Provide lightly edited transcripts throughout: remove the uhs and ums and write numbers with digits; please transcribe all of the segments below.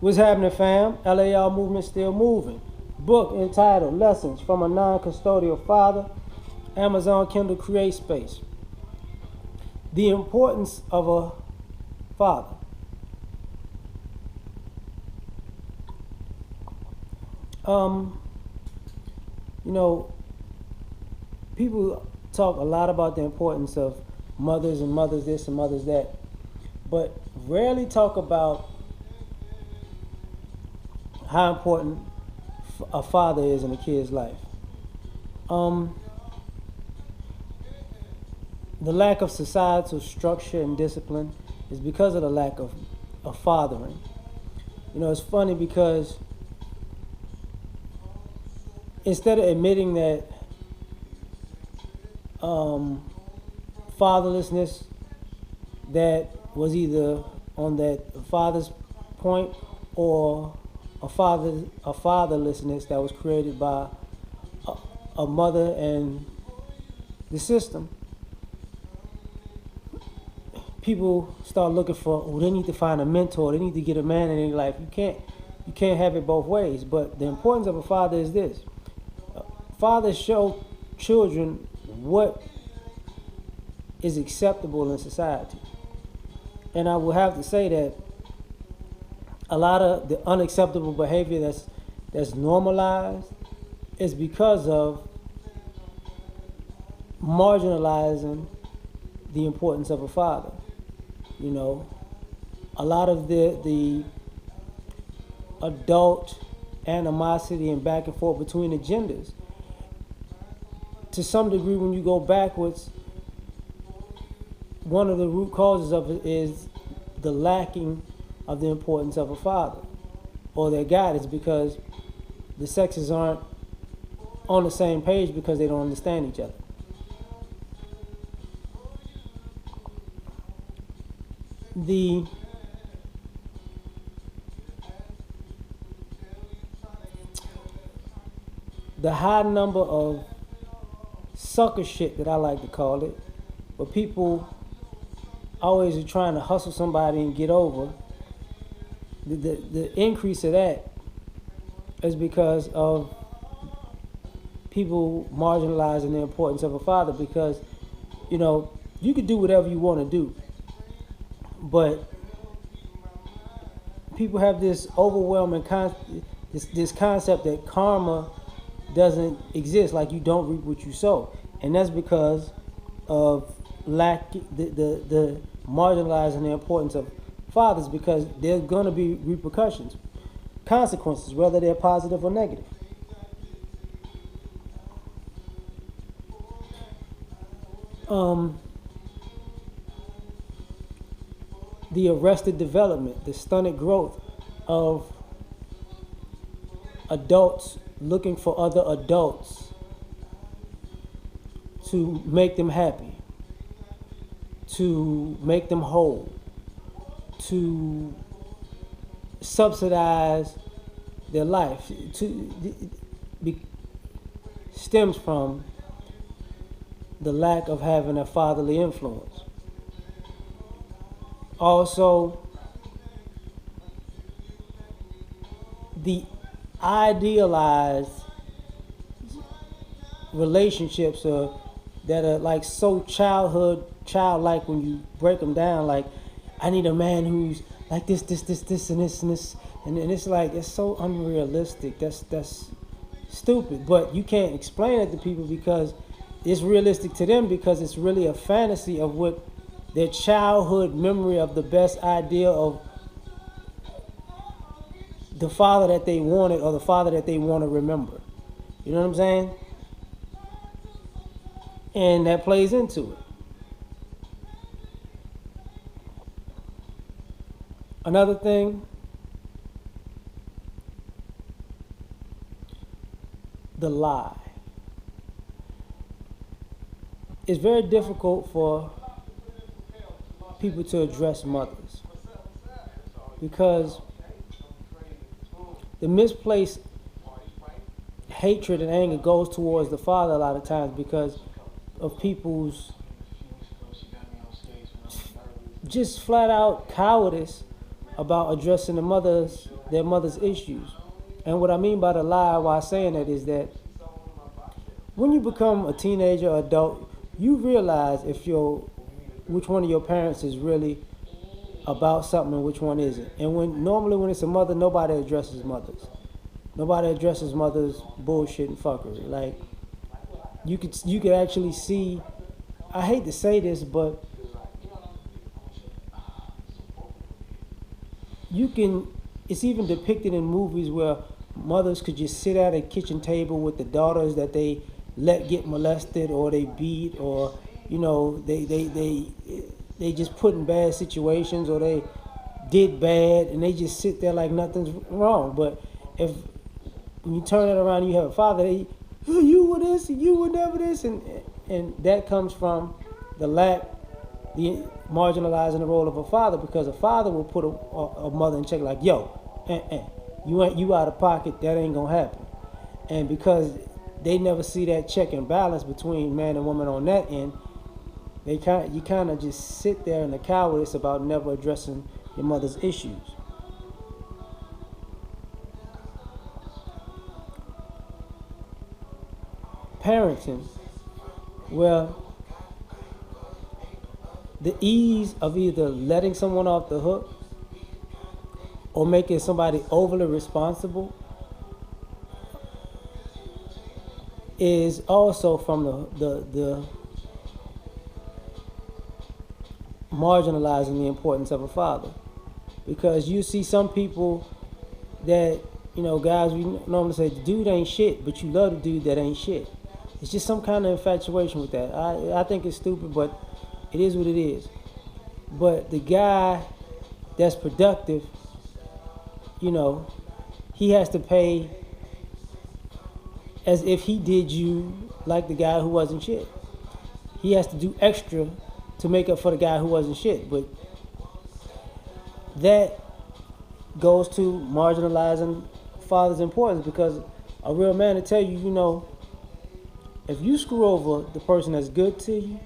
What's happening, fam? L.A.R. movement still moving. Book entitled Lessons from a Non-Custodial Father. Amazon Kindle Create Space. The Importance of a Father. You know, people talk a lot about the importance of mothers and mothers this and mothers that, but rarely talk about how important a father is in a kid's life. The lack of societal structure and discipline is because of the lack of fathering. You know, it's funny because instead of admitting that fatherlessness that was either on that father's point or a fatherlessness that was created by a mother and the system, people start looking for, oh, they need to find a mentor, they need to get a man in their life. You can't have it both ways. But the importance of a father is this. Fathers show children what is acceptable in society. And I will have to say that a lot of the unacceptable behavior that's normalized is because of marginalizing the importance of a father. You know, a lot of the adult animosity and back and forth between the genders, to some degree, when you go backwards, one of the root causes of it is the lacking of the importance of a father or their guidance, because the sexes aren't on the same page because they don't understand each other. The high number of sucker shit, that I like to call it, but people always are trying to hustle somebody and get over. The increase of that is because of people marginalizing the importance of a father, because, you know, you can do whatever you want to do, but people have this overwhelming this concept that karma doesn't exist, like you don't reap what you sow. And that's because of the marginalizing the importance of fathers, because there's going to be repercussions, consequences, whether they're positive or negative. The arrested development, the stunted growth of adults looking for other adults to make them happy, to make them whole, to subsidize their life, stems from the lack of having a fatherly influence. Also, the idealized relationships that are like so childlike when you break them down. Like, I need a man who's like this, and this, and this, and it's like, it's so unrealistic. That's stupid. But you can't explain it to people because it's realistic to them, because it's really a fantasy of what their childhood memory of the best idea of the father that they wanted, or the father that they want to remember. You know what I'm saying? And that plays into it. Another thing, the lie. It's very difficult for people to address mothers, because the misplaced hatred and anger goes towards the father a lot of times because of people's just flat out cowardice about addressing the mother's their mother's issues. And what I mean by the lie while saying that is that when you become a teenager or adult, you realize if which one of your parents is really about something and which one isn't. And normally when it's a mother, nobody addresses mothers. Nobody addresses mothers' bullshit and fuckery. Like you could actually see. I hate to say this, but it's even depicted in movies where mothers could just sit at a kitchen table with the daughters that they let get molested or they beat, or they just put in bad situations, or they did bad and they just sit there like nothing's wrong. But when you turn it around, you have a father, you were this and you were never this, and that comes from the marginalizing the role of a father, because a father will put a mother in check like, yo, you out of pocket, that ain't gonna happen. And because they never see that check and balance between man and woman on that end, you kind of just sit there in the cowardice about never addressing your mother's issues. Parenting, well, the ease of either letting someone off the hook or making somebody overly responsible is also from the marginalizing the importance of a father. Because you see some people that, guys, we normally say, the dude ain't shit, but you love the dude that ain't shit. It's just some kind of infatuation with that. I think it's stupid, but it is what it is. But the guy that's productive, he has to pay as if he did you like the guy who wasn't shit. He has to do extra to make up for the guy who wasn't shit. But that goes to marginalizing father's importance, because a real man will tell you, if you screw over the person that's good to you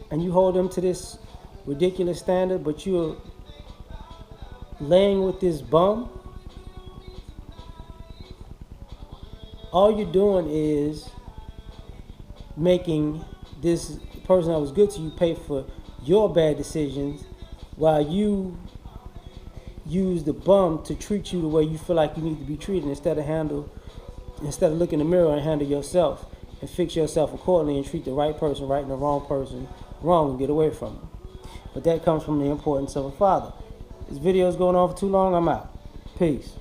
and you hold them to this ridiculous standard, but you're laying with this bum, all you're doing is making this person that was good to you pay for your bad decisions, while you use the bum to treat you the way you feel like you need to be treated, instead of looking in the mirror and handle yourself and fix yourself accordingly and treat the right person right and the wrong person wrong and get away from them. But that comes from the importance of a father. This video is going on for too long. I'm out. Peace.